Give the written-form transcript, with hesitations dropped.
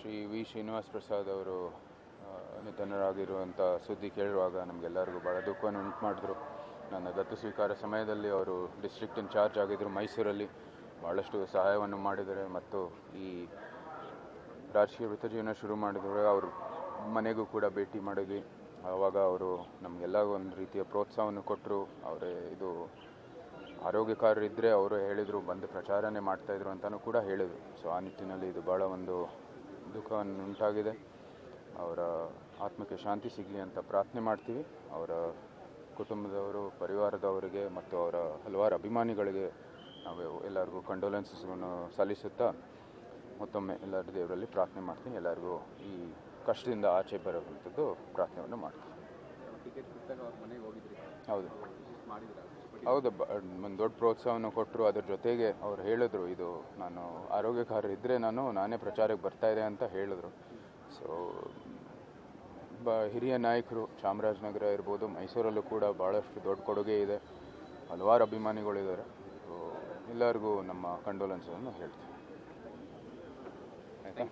Shri V Srinivas Prasad ಅವರು ನಿಧನರಾಗಿರುವಂಥ ಸುದ್ದಿ ಕೇಳುವಾಗ ನಮಗೆಲ್ಲರಿಗೂ ಭಾಳ ದುಃಖವನ್ನು ಉಂಟು ಮಾಡಿದ್ರು. ನನ್ನ ದತ್ತು ಸ್ವೀಕಾರ ಸಮಯದಲ್ಲಿ ಅವರು ಡಿಸ್ಟ್ರಿಕ್ಟ್ ಇನ್ಚಾರ್ಜ್ ಆಗಿದ್ದರು ಮೈಸೂರಲ್ಲಿ. ಭಾಳಷ್ಟು ಸಹಾಯವನ್ನು ಮಾಡಿದ್ದಾರೆ ಮತ್ತು ಈ ರಾಜಕೀಯ ವೃತ್ತಜೀವನ ಶುರು ಮಾಡಿದರೆ ಅವ್ರ ಮನೆಗೂ ಕೂಡ ಭೇಟಿ ಮಾಡಿದ್ವಿ. ಆವಾಗ ಅವರು ನಮಗೆಲ್ಲ ಒಂದು ರೀತಿಯ ಪ್ರೋತ್ಸಾಹವನ್ನು ಕೊಟ್ಟರು. ಅವರೇ ಇದು ಆರೋಗ್ಯಕಾರರಿದ್ದರೆ ಅವರು ಹೇಳಿದರು, ಬಂದು ಪ್ರಚಾರನೇ ಮಾಡ್ತಾಯಿದ್ರು ಅಂತಲೂ ಕೂಡ ಹೇಳಿದರು. ಸೊ ಆ ನಿಟ್ಟಿನಲ್ಲಿ ಇದು ಭಾಳ ಒಂದು ದುಃಖವನ್ನು ಉಂಟಾಗಿದೆ. ಅವರ ಆತ್ಮಕ್ಕೆ ಶಾಂತಿ ಸಿಗಲಿ ಅಂತ ಪ್ರಾರ್ಥನೆ ಮಾಡ್ತೀವಿ. ಅವರ ಕುಟುಂಬದವರು, ಪರಿವಾರದವರಿಗೆ ಮತ್ತು ಅವರ ಹಲವಾರು ಅಭಿಮಾನಿಗಳಿಗೆ ನಾವು ಎಲ್ಲರಿಗೂ ಕಂಡೋಲೆನ್ಸಸ್ಗಳನ್ನು ಸಲ್ಲಿಸುತ್ತಾ ಮತ್ತೊಮ್ಮೆ ಎಲ್ಲರ ದೇವರಲ್ಲಿ ಪ್ರಾರ್ಥನೆ ಮಾಡ್ತೀನಿ. ಎಲ್ಲರಿಗೂ ಈ ಕಷ್ಟದಿಂದ ಆಚೆ ಬರುವಂಥದ್ದು ಪ್ರಾರ್ಥನೆಯನ್ನು ಮಾಡ್ತೀನಿ. ಹೌದು, ಒಂದು ದೊಡ್ಡ ಪ್ರೋತ್ಸಾಹವನ್ನು ಕೊಟ್ಟರು. ಅದ್ರ ಜೊತೆಗೆ ಅವ್ರು ಹೇಳಿದ್ರು, ಇದು ನಾನು ಆರೋಗ್ಯಕಾರರಿದ್ದರೆ ನಾನೇ ಪ್ರಚಾರಕ್ಕೆ ಬರ್ತಾಯಿದೆ ಅಂತ ಹೇಳಿದ್ರು. ಸೊ ಹಿರಿಯ ನಾಯಕರು, ಚಾಮರಾಜನಗರ ಇರ್ಬೋದು, ಮೈಸೂರಲ್ಲೂ ಕೂಡ ಭಾಳಷ್ಟು ದೊಡ್ಡ ಕೊಡುಗೆ ಇದೆ. ಹಲವಾರು ಅಭಿಮಾನಿಗಳಿದ್ದಾರೆ. ಸೊ ಎಲ್ಲರಿಗೂ ನಮ್ಮ ಕಂಡೋಲೆನ್ಸನ್ನು ಹೇಳ್ತೀವಿ. ಆಯಿತಾ?